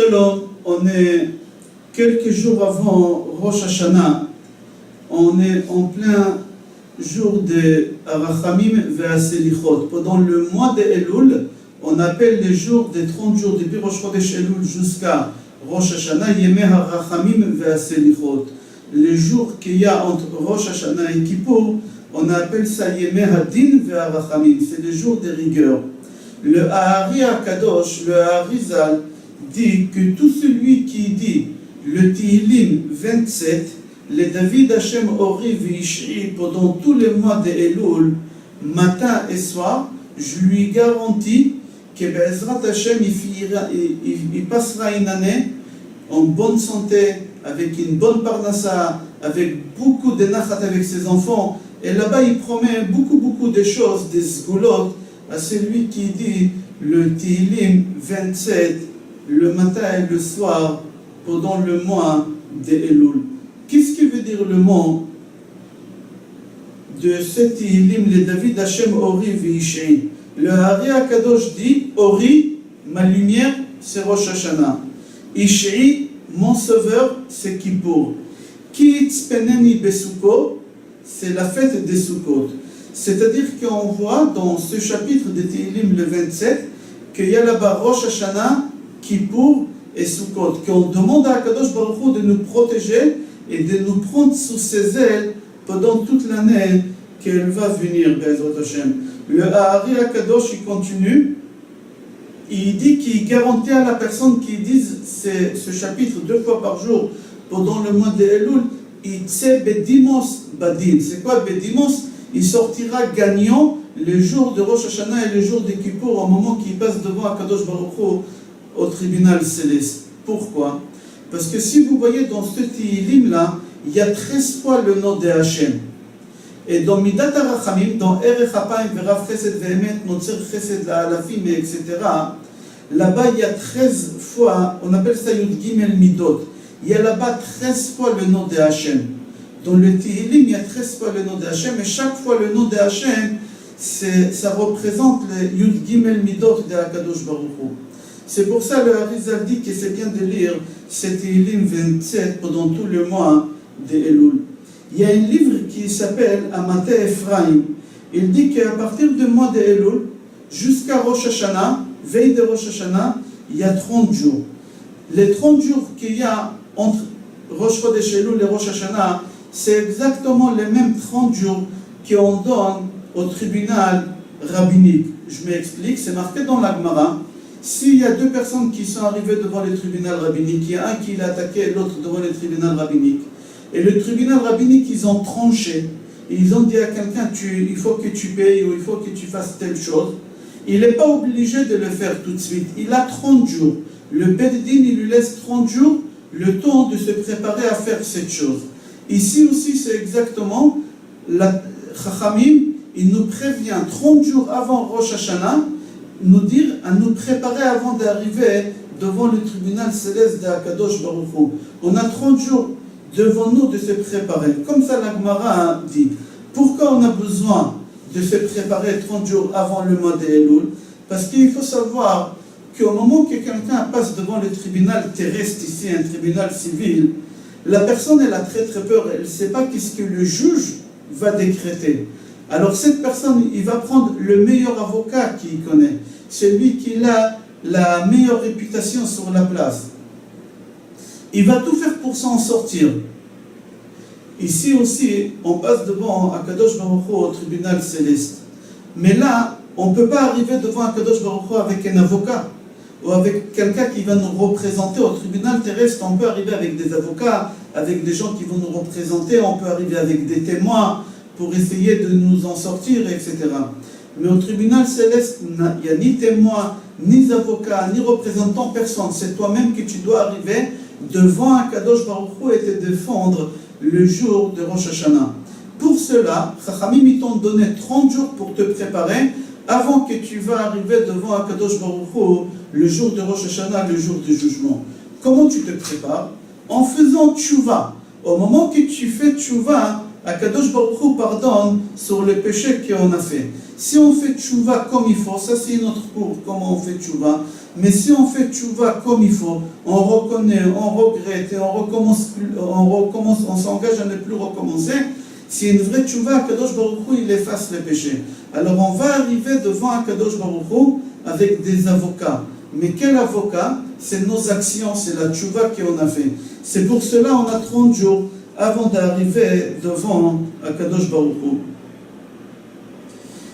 Shalom, on est quelques jours avant Rosh Hashanah, on est en plein jour de Rachamim ve'Aselichot. Pendant le mois de Elul, on appelle les jours des 30 jours depuis Rosh Chodesh Elul jusqu'à Rosh Hashanah, Yemei HaRachamim ve'Aselichot. Les jours qu'il y a entre Rosh Hashanah et Kippour, on appelle ça Yemei Hadin ve'Arachamim, c'est les jours de rigueur. Le Ahari HaKadosh, le Aharizal, dit que tout celui qui dit le Tehillim 27, le David Hashem Ori Vishri pendant tous les mois de Elul, matin et soir, je lui garantis que Be'ezrat Hashem il passera une année en bonne santé, avec une bonne parnassa, avec beaucoup de nachat avec ses enfants. Et là-bas, il promet beaucoup de choses, des sgulot, à celui qui dit le Tehillim 27, le matin et le soir, pendant le mois de Elul. Qu'est-ce qui veut dire le mot de ce Tehillim, le David Hashem Ori Vishri? Le Hari HaKadosh dit, Ori, ma lumière, c'est Rosh Hashanah. Ishri, mon sauveur, c'est Kippour. Ki Tzpeneni Besukot, c'est la fête des Sukkot. C'est-à-dire qu'on voit dans ce chapitre de Tehillim, le 27, qu'il y a là-bas Rosh Hashanah, Kippour et Sukkot, qu'on demande à Kadosh Baruch Hu de nous protéger et de nous prendre sous ses ailes pendant toute l'année qu'elle va venir, Be'ezrat Hashem. Le Ahari HaKadosh, il continue, il dit qu'il garantit à la personne qui dise ce chapitre 2 fois par jour pendant le mois de Elul, Itse Bedimos Badin. C'est quoi Bedimos? Il sortira gagnant le jour de Rosh Hashanah et le jour de Kippour au moment qu'il passe devant Akadosh Baruch Hu au tribunal céleste. Pourquoi? Parce que si vous voyez dans ce Tehillim là, il y a 13 fois le nom de Hachem. Et dans Midat HaRachamim, dans Erech HaPaim, Verav Chesed Ve'emet, Notzer Chesed La'alafim, etc., là-bas il y a 13 fois, on appelle ça Yud Gimel Midot. Il y a là-bas 13 fois le nom de Hachem. Dans le Tehillim, il y a 13 fois le nom de Hachem, et chaque fois le nom de Hachem, ça représente le Yud Gimel Midot de Akadosh Baruch Hu. C'est pour ça le Arizal dit que c'est bien de lire ce Tehillim 27 pendant tout le mois de Elul. Il y a un livre qui s'appelle Amate Ephraim. Il dit qu'à partir du mois de Elul, jusqu'à Rosh Hashanah, veille de Rosh Hashanah, il y a 30 jours. Les 30 jours qu'il y a entre Rosh Chodesh Elul et Rosh Hashanah, c'est exactement les mêmes 30 jours qu'on donne au tribunal rabbinique. Je m'explique, c'est marqué dans la Gemara. S'il y a deux personnes qui sont arrivées devant le tribunal rabbinique, il y a un qui l'a attaqué et l'autre devant le tribunal rabbinique, et le tribunal rabbinique, ils ont tranché, et ils ont dit à quelqu'un, il faut que tu payes ou il faut que tu fasses telle chose, il n'est pas obligé de le faire tout de suite, il a 30 jours. Le Beddin, il lui laisse 30 jours, le temps de se préparer à faire cette chose. Ici aussi, c'est exactement, la Chachamim, il nous prévient 30 jours avant Rosh Hashanah, nous dire à nous préparer avant d'arriver devant le tribunal céleste d'Akadosh Baruch Hu. On a 30 jours devant nous de se préparer. Comme ça, la Gemara dit. Pourquoi on a besoin de se préparer 30 jours avant le mois de Elul? Parce qu'il faut savoir qu'au moment que quelqu'un passe devant le tribunal terrestre ici, un tribunal civil, la personne, elle a très peur, elle ne sait pas qu'est-ce que le juge va décréter. Alors cette personne, il va prendre le meilleur avocat qu'il connaît, celui qui a la meilleure réputation sur la place. Il va tout faire pour s'en sortir. Ici aussi, on passe devant Akadosh Baruch Hu au tribunal céleste. Mais là, on ne peut pas arriver devant Akadosh Baruch Hu avec un avocat ou avec quelqu'un qui va nous représenter au tribunal terrestre. On peut arriver avec des avocats, avec des gens qui vont nous représenter, on peut arriver avec des témoins pour essayer de nous en sortir, etc. Mais au tribunal céleste, il n'y a ni témoin, ni avocat, ni représentant, personne. C'est toi-même que tu dois arriver devant un Kadosh Baruch Hu et te défendre le jour de Rosh Hashanah. Pour cela, Chachamim, ils t'ont donné 30 jours pour te préparer avant que tu vas arriver devant un Kadosh Baruch Hu le jour de Rosh Hashanah, le jour du jugement. Comment tu te prépares? En faisant tchouva. Au moment que tu fais tchouva, Akadosh Baruch Hu pardonne sur les péchés qu'on a fait. Si on fait tchouva comme il faut, ça c'est notre cours, comment on fait tchouva. Mais si on fait tchouva comme il faut, on reconnaît, on regrette et on s'engage à ne plus recommencer, si une vraie tchouva, Akadosh Baruch Hu, il efface les péchés. Alors on va arriver devant Akadosh Baruch Hu avec des avocats. Mais quel avocat? C'est nos actions, c'est la tchouva qu'on a fait. C'est pour cela on a 30 jours avant d'arriver devant Akadosh Baruch Hu.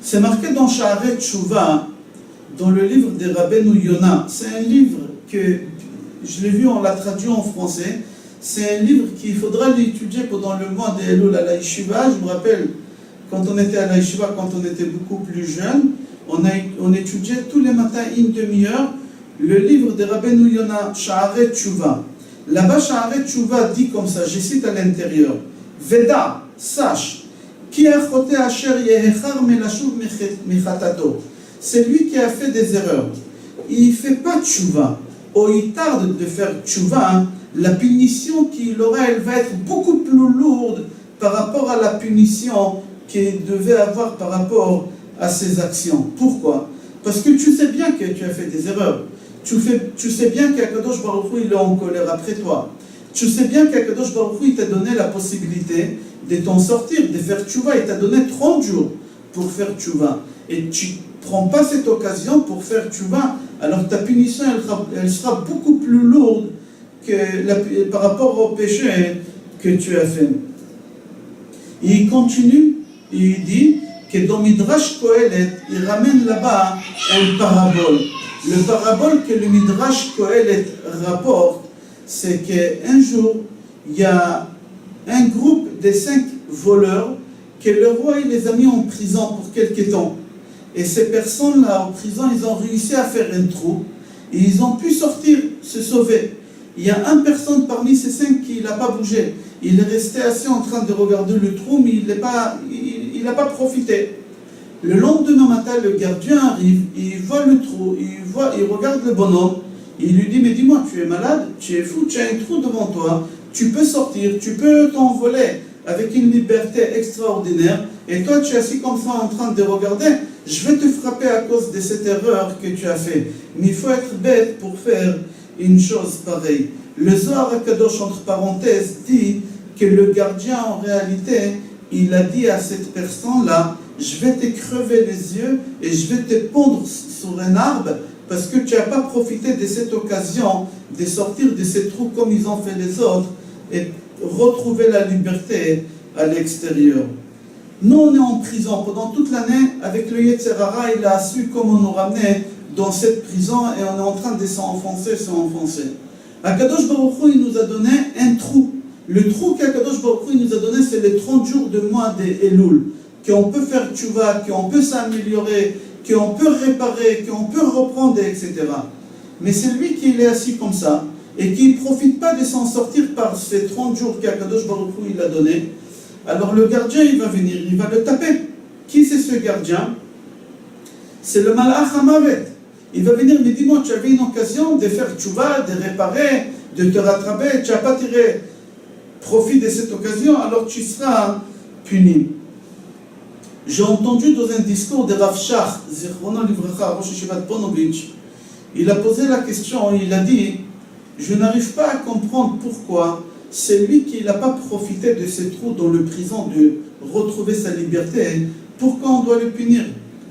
C'est marqué dans Sha'arei Tchouva, dans le livre de Rabbeinu Yonah. C'est un livre que, je l'ai vu, on l'a traduit en français. C'est un livre qu'il faudra l'étudier pendant le mois de Elul à la Yeshiva. Je me rappelle, quand on était à la Yeshiva, quand on était beaucoup plus jeune, on étudiait tous les matins une demi-heure le livre de Rabbeinu Yonah, Sha'arei Tchouva. Là-bas, Sha'arei Tchouva dit comme ça, je cite à l'intérieur, Veda, sache, Ki achote asher yehechar melashuv michatato. C'est lui qui a fait des erreurs. Il ne fait pas tchouva, ou il tarde de faire tchouva, la punition qu'il aura, elle va être beaucoup plus lourde par rapport à la punition qu'il devait avoir par rapport à ses actions. Pourquoi? Parce que tu sais bien que tu as fait des erreurs. Tu sais bien qu'Akadosh Baruch Hu, il est en colère après toi. Tu sais bien qu'Akadosh Baruch Hu, il t'a donné la possibilité de t'en sortir, de faire tchouva. Il t'a donné 30 jours pour faire tchouva. Et tu ne prends pas cette occasion pour faire tchouva, alors ta punition, elle sera beaucoup plus lourde que par rapport au péché que tu as fait. Et il continue, et il dit que dans Midrash Kohelet, il ramène là-bas une parabole. Le parabole que le Midrash Kohelet rapporte, c'est qu'un jour, il y a un groupe de 5 voleurs que le roi il les a mis en prison pour quelque temps. Et ces personnes-là, en prison, ils ont réussi à faire un trou et ils ont pu sortir, se sauver. Il y a une personne parmi ces 5 qui n'a pas bougé. Il est resté assis en train de regarder le trou, mais il n'a pas profité. Le lendemain matin, le gardien arrive, il voit le trou, il regarde le bonhomme, il lui dit, mais dis-moi, tu es malade, tu es fou, tu as un trou devant toi, tu peux sortir, tu peux t'envoler avec une liberté extraordinaire, et toi tu es assis comme ça en train de regarder, je vais te frapper à cause de cette erreur que tu as fait. Mais il faut être bête pour faire une chose pareille. Le Zohar HaKadosh, entre parenthèses, dit que le gardien, en réalité, il a dit à cette personne-là, je vais te crever les yeux et je vais te pondre sur un arbre parce que tu n'as pas profité de cette occasion de sortir de ces trous comme ils ont fait les autres et retrouver la liberté à l'extérieur. Nous, on est en prison pendant toute l'année avec le Yetzer Hara, il a su comment nous ramener dans cette prison et on est en train de s'enfoncer. Akadosh Baruch Hu, il nous a donné un trou. Le trou qu'Akadosh Baruch Hu nous a donné, c'est les 30 jours de mois de Elul. Qu'on peut faire tchouva, qu'on peut s'améliorer, qu'on peut réparer, qu'on peut reprendre, etc. Mais c'est lui qui est assis comme ça et qui ne profite pas de s'en sortir par ces 30 jours qu'Akadosh Baruch Hu il a donné. Alors le gardien, il va venir, il va le taper. Qui c'est ce gardien? C'est le Malach HaMavet. Il va venir, mais dis-moi, tu avais une occasion de faire tchouva, de réparer, de te rattraper, tu n'as pas tiré profit de cette occasion, alors tu seras puni. J'ai entendu dans un discours de Rav Shach, Zichrono Livracha, Rosh Yeshivat Ponovitch, il a posé la question, il a dit, je n'arrive pas à comprendre pourquoi c'est lui qui n'a pas profité de ces trous dans le prison de retrouver sa liberté, pourquoi on doit le punir?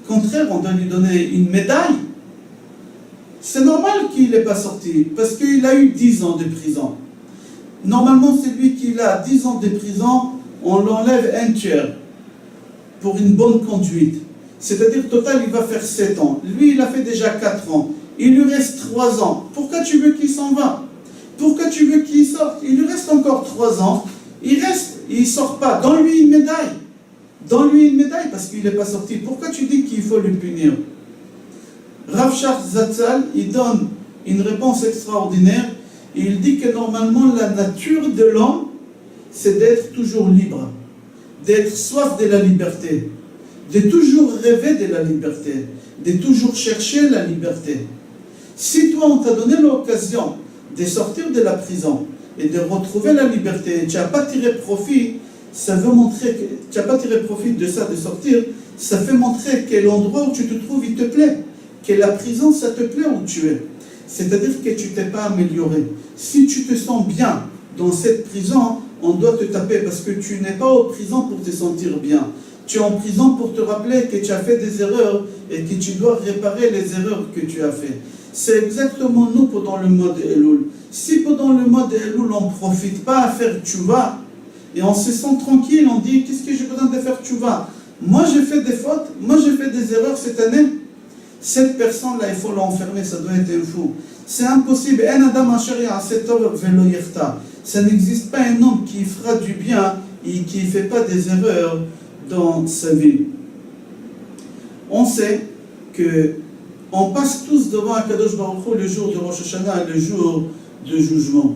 Au contraire, on doit lui donner une médaille. C'est normal qu'il n'est pas sorti, parce qu'il a eu 10 ans de prison. Normalement, c'est lui qui a 10 ans de prison, on l'enlève un tiers pour une bonne conduite. C'est-à-dire, total, il va faire 7 ans. Lui, il a fait déjà 4 ans. Il lui reste 3 ans. Pourquoi tu veux qu'il s'en va? Pourquoi tu veux qu'il sorte? Il lui reste encore 3 ans. Il ne sort pas. Donne-lui une médaille. Donne-lui une médaille parce qu'il n'est pas sorti. Pourquoi tu dis qu'il faut le punir? Rav Shach Zatzal, il donne une réponse extraordinaire. Il dit que normalement, la nature de l'homme, c'est d'être toujours libre, d'être soif de la liberté, de toujours rêver de la liberté, de toujours chercher la liberté. Si toi, on t'a donné l'occasion de sortir de la prison et de retrouver la liberté, tu n'as pas tiré profit, ça veut montrer que tu n'as pas tiré profit de ça, de sortir, ça fait montrer que l'endroit où tu te trouves, il te plaît, que la prison, ça te plaît où tu es. c'est-à-dire que tu t'es pas amélioré. Si tu te sens bien dans cette prison, on doit te taper parce que tu n'es pas en prison pour te sentir bien. Tu es en prison pour te rappeler que tu as fait des erreurs et que tu dois réparer les erreurs que tu as fait. C'est exactement nous pendant le mois de Elul. Si pendant le mois de Elul on ne profite pas à faire tchouva et on se sent tranquille, on dit qu'est-ce que j'ai besoin de faire tchouva? Moi j'ai fait des fautes, moi j'ai fait des erreurs cette année. Cette personne-là, il faut l'enfermer, ça doit être un fou. C'est impossible. Ça n'existe pas un homme qui fera du bien et qui ne fait pas des erreurs dans sa vie. On sait que on passe tous devant Akadosh Baruch Hu le jour de Rosh Hashanah et le jour de jugement.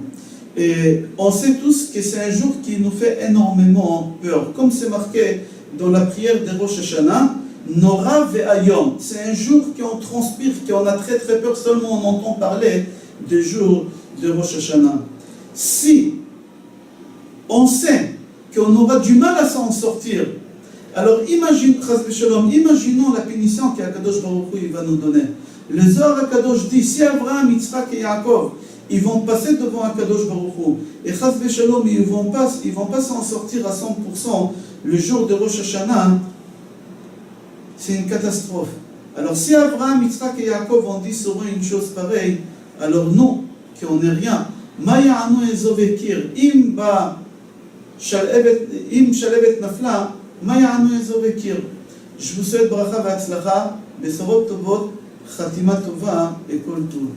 Et on sait tous que c'est un jour qui nous fait énormément peur. Comme c'est marqué dans la prière de Rosh Hashanah, Nora ve'ayom. C'est un jour qu'on transpire, qu'on a très très peur, seulement on entend parler du jour de Rosh Hashanah. Si on sait qu'on aura du mal à s'en sortir, alors imaginons la punition qu'Akadosh Baruch Hu va nous donner. Le Zohar Akadosh dit, si Abraham, Yitzhak et Yaakov, ils vont passer devant Akadosh Baruch Hu, et Chas v'Shalom, ils vont pas s'en sortir à 100% le jour de Rosh Hashanah, c'est une catastrophe. Alors si Abraham, Yitzhak et Yaakov ont dit sur une chose pareille, alors nous, qu'on n'est rien, Ma ya'anu ezovekir, im shalevet nafla, ma ya'anu ezovekir. Je vous souhaite bracha v'atzlacha, besorot tovot, chatima tova et kol tov.